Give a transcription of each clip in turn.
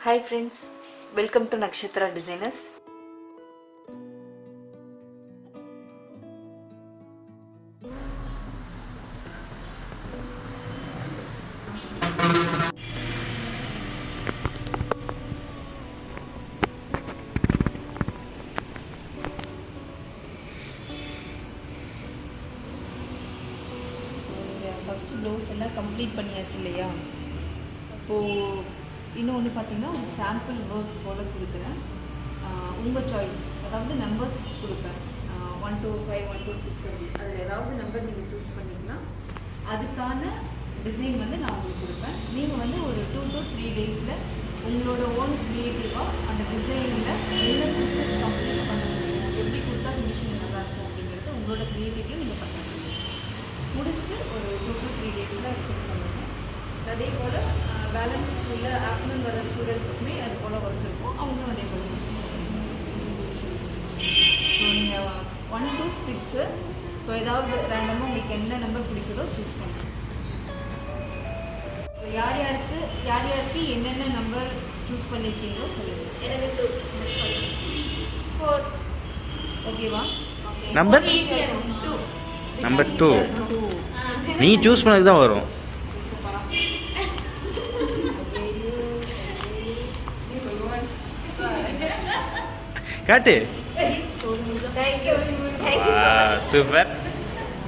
Hi friends, welcome to Nakshatra Designers. First blouse எல்லாம் complete பண்ணியாச்சு இல்லையா? அப்போது இன்னொன்று பார்த்தீங்கன்னா ஒரு சாம்பிள் ஒர்க் போல் கொடுக்குறேன். உங்கள் சாய்ஸ், அதாவது நம்பர்ஸ் கொடுப்பேன். 1 to 5, 1 to 6 அப்படி அதில் ஏதாவது நம்பர் நீங்கள் சூஸ் பண்ணிக்கலாம். அதுக்கான டிசைன் வந்து நான் உங்களுக்கு கொடுப்பேன். நீங்கள் வந்து ஒரு 2 to 3 டேஸில் உங்களோட ஓன் க்ரியேட்டிவாக அந்த டிசைனில் என்ன ஃபிச்சர்ஸ் கம்ப்ளீட் பண்ண முடியும், எப்படி கொடுத்தா ஃபினிஷிங் நல்லாயிருக்கும் அப்படிங்கிறது உங்களோட க்ரியேட்டிவில் நீங்கள் பண்ண முடியும். முடிச்சுட்டு ஒரு 2 to 3 டேஸில் செக் பண்ணுவேன். அதே போல் பேலன்ஸ் உள்ள ஆஃப்டர்நூன் வர ஸ்டூடெண்ட்ஸுக்குமே அது போல் ஒர்க் இருக்கும், அவங்களும் அதே போல் முடிச்சு. ஸோ நீங்கள் 1 to 6, ஸோ ஏதாவது ரேண்டமாக உங்களுக்கு என்ன நம்பர் பிடிக்குதோ சூஸ் பண்ணுங்கள். ஸோ யார் யாருக்கு என்னென்ன நம்பர் சூஸ் பண்ணியிருக்கீங்களோ சொல்லுங்கள். எனக்கு 2, 4, ஓகேவா? நம்பர் 2. நம்பர் 2 நீ சூஸ் பண்ணதுக்கு தான் வரும். காட்டு. சூப்பர்.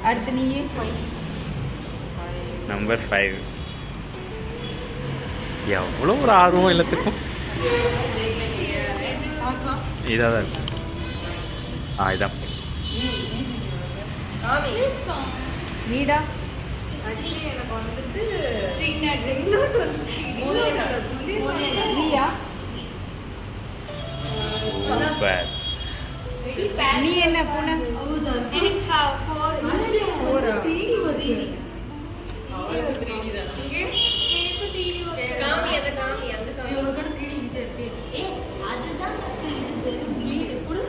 அடுத்து நீயே 5. நம்பர் 5. எவ்வளோ ஒரு ஆர்வம் எல்லாத்துக்கும். இதாக தான் இருக்கு. இதான் நீடா எனக்கு வந்துட்டு நீயா? சூப்பர். நீ என்ன பூனை? 4. காமி அந்த காமி அந்த காமி உங்களுக்கு 3D ஈஸியா இருக்கு. அதுதான் கஷ்டம். இது வெறும் Bead கூட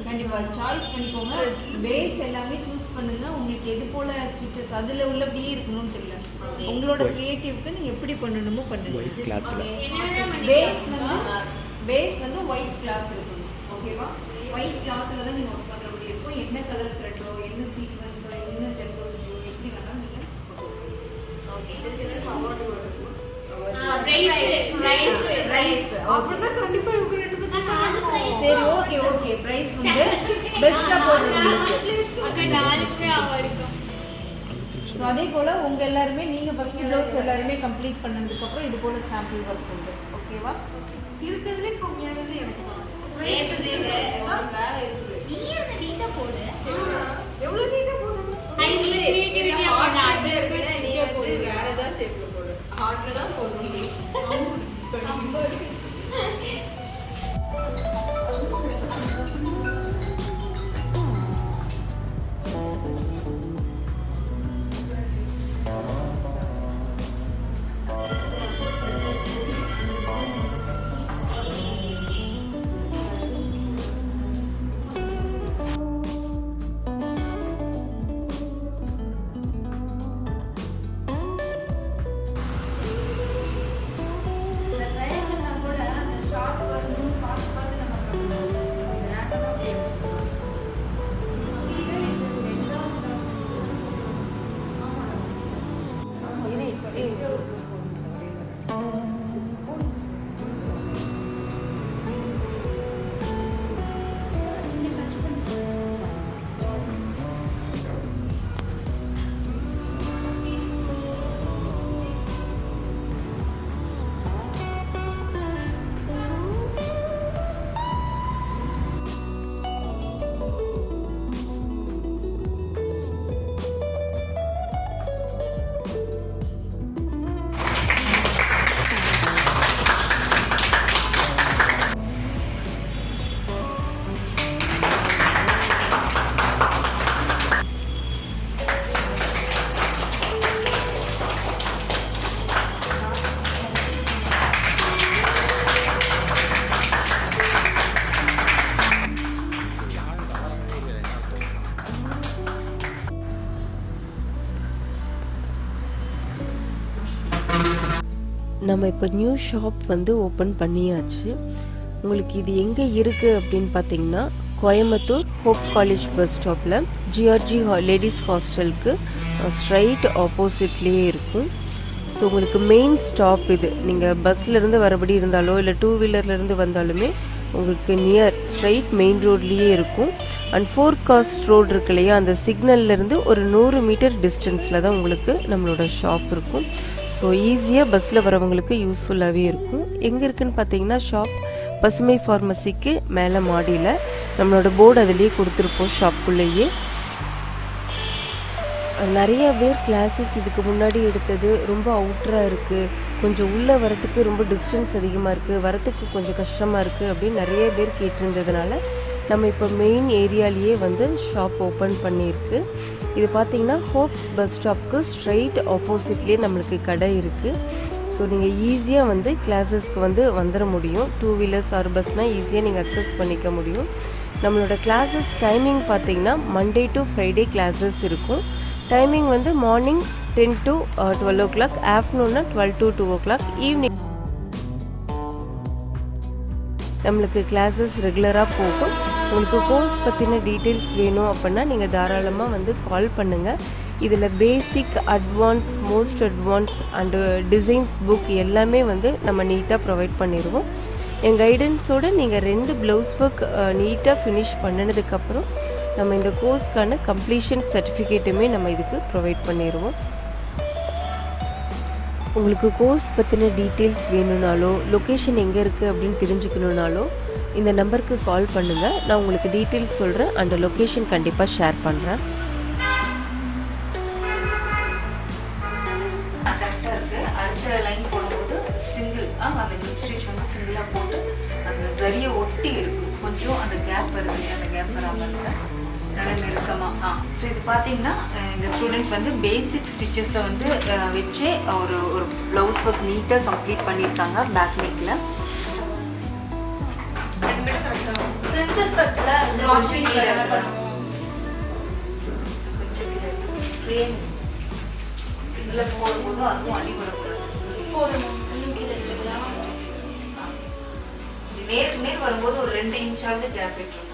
கண்டிப்பா சாய்ஸ் பண்ணிக்கோங்க. பேஸ் எல்லாமே சூஸ் பண்ணுங்க. உங்களுக்கு எது போல ஸ்டிச்சஸ் அதுல உள்ள பி இருக்கணும்னு தெரியல. உங்களோட கிரியேட்டிவ்க்கு நீங்க எப்படி பண்ணணுமோ பண்ணுங்க. பேஸ் வந்து ஒயிட் கிளாத் இருக்கணும். ஓகேவா? ஒயிட் கிளாத்ல தான் நீங்க ஒர்க் பண்ற மாதிரி இருக்கும். என்ன கலர் த்ரெட்டோ, என்ன சீக்வென்ஸோ, என்ன ஜெட்டோஸோ எப்படி வேணாலும் நீங்க ஓகே. இதுக்கு அவார்ட் வரும். பிரைஸ் அப்படின்னா கண்டிப்பா இவங்க ரெண்டு பேரும் சரி, ஓகே பிரைஸ் வந்து பெஸ்டா போடுறவங்களுக்கு. ஸோ அதே போல் உங்கள் எல்லாருமே நீங்கள் ஃபஸ்ட் ப்ளவுஸ் எல்லாருமே கம்ப்ளீட் பண்ணதுக்கு அப்புறம் இது போல் சாம்பிள் ஒர்க் உண்டு. ஓகேவா? இருக்கிறதுலே கம்மியானது எனக்கு தான். வேலை இருக்குது. நீ அந்த நீட்டா போடு. எவ்வளவு நீட்டா போடணும்? நீ வந்து வேற ஏதாவது ஷேப்ல போடு. ஹார்ட்ல தான் போடணும். கூட நம்ம இப்போ நியூ ஷாப் வந்து ஓப்பன் பண்ணியாச்சு. உங்களுக்கு இது எங்கே இருக்குது அப்படின்னு பார்த்தீங்கன்னா, கோயம்புத்தூர் ஹோப் காலேஜ் பஸ் ஸ்டாப்பில் ஜிஆர்ஜி லேடிஸ் ஹாஸ்டலுக்கு ஸ்ட்ரைட் ஆப்போசிட்லேயே இருக்கும். ஸோ உங்களுக்கு மெயின் ஸ்டாப் இது. நீங்கள் பஸ்லேருந்து வரபடி இருந்தாலோ இல்லை டூ வீலர்லேருந்து வந்தாலுமே உங்களுக்கு நியர் ஸ்ட்ரைட் மெயின் ரோட்லேயே இருக்கும். அண்ட் 4 காஸ்ட் ரோடு இருக்கு இல்லையா, அந்த சிக்னல்லேருந்து ஒரு 100 மீட்டர் டிஸ்டன்ஸில் தான் உங்களுக்கு நம்மளோட ஷாப் இருக்கும். ஸோ ஈஸியாக பஸ்ஸில் வரவங்களுக்கு யூஸ்ஃபுல்லாகவே இருக்கும். எங்கே இருக்குதுன்னு பார்த்தீங்கன்னா, ஷாப் பசுமை ஃபார்மசிக்கு மேலே மாடியில் நம்மளோட போர்டு அதிலேயே கொடுத்துருப்போம் ஷாப்புக்குள்ளேயே. நிறைய பேர் கிளாஸஸ் இதுக்கு முன்னாடி எடுத்தது ரொம்ப அவுட்டராக இருக்குது, கொஞ்சம் உள்ளே வரத்துக்கு ரொம்ப டிஸ்டன்ஸ் அதிகமாக இருக்குது, வரத்துக்கு கொஞ்சம் கஷ்டமாக இருக்குது அப்படின்னு நிறைய பேர் கேட்டிருந்ததுனால நம்ம இப்போ மெயின் ஏரியாலேயே வந்து ஷாப் ஓப்பன் பண்ணியிருக்கு. இது பார்த்திங்கன்னா ஹோப்ஸ் பஸ் ஸ்டாப்புக்கு ஸ்ட்ரைட் ஆப்போசிட்லேயே நம்மளுக்கு கடை இருக்குது. ஸோ நீங்கள் ஈஸியாக வந்து கிளாஸஸ்க்கு வந்து வந்துட முடியும். 2 வீலர்ஸ் ஆர் பஸ்னால் ஈஸியாக நீங்கள் அக்சஸ் பண்ணிக்க முடியும். நம்மளோட கிளாஸஸ் டைமிங் பார்த்திங்கன்னா மண்டே டு ஃப்ரைடே கிளாஸஸ் இருக்கும். டைமிங் வந்து morning 10 to 12 o'clock, ஆஃப்டர்நூன்னா 12 to 2 o'clock, evening நம்மளுக்கு கிளாஸஸ் ரெகுலராக போகும். உங்களுக்கு கோர்ஸ் பற்றின டீட்டெயில்ஸ் வேணும் அப்படின்னா நீங்கள் தாராளமாக வந்து கால் பண்ணுங்கள். இதில் basic, advance, most advance and designs book எல்லாமே வந்து நம்ம நீட்டாக ப்ரொவைட் பண்ணிடுவோம். என் கைடன்ஸோடு நீங்கள் 2 ப்ளவுஸ் ஒர்க் நீட்டாக ஃபினிஷ் பண்ணினதுக்கப்புறம் நம்ம இந்த கோர்ஸ்க்கான கம்ப்ளீஷன் சர்டிஃபிகேட்டுமே நம்ம இதுக்கு ப்ரொவைட் பண்ணிடுவோம். உங்களுக்கு கோர்ஸ் பற்றின டீட்டெயில்ஸ் வேணும்னாலோ, லொக்கேஷன் எங்கே இருக்குது அப்படின்னு தெரிஞ்சுக்கணுன்னாலோ இந்த நம்பருக்கு கால் பண்ணுங்கள். நான் உங்களுக்கு டீட்டெயில்ஸ் சொல்கிறேன், அந்த லொக்கேஷன் கண்டிப்பாக ஷேர் பண்ணுறேன். கரெக்டாக இருக்குது. அடுத்த லைன் போடும்போது சிங்கிள் அந்த கிளிப் ஸ்டிச் வந்து சிங்கிளாக போட்டு அந்த சரியை ஒட்டி எடுக்கணும். கொஞ்சம் அந்த கேப் வருது, அந்த கேப் வராமல் இருக்க நல்ல நெருக்கமாக. ஸோ இது பார்த்தீங்கன்னா இந்த ஸ்டூடெண்ட் வந்து பேசிக் ஸ்டிச்சஸை வந்து வச்சு ஒரு ப்ளவுஸ் ஒர்க் நீட்டாக கம்ப்ளீட் பண்ணியிருக்காங்க. பேக் நெக்கில் இதில் போடும்போது அதுவும் அடி வரக்கூடாது. நேருக்கு நேர் வரும்போது ஒரு 2 இன்ச்சாவது கேப் விட்டுரும்.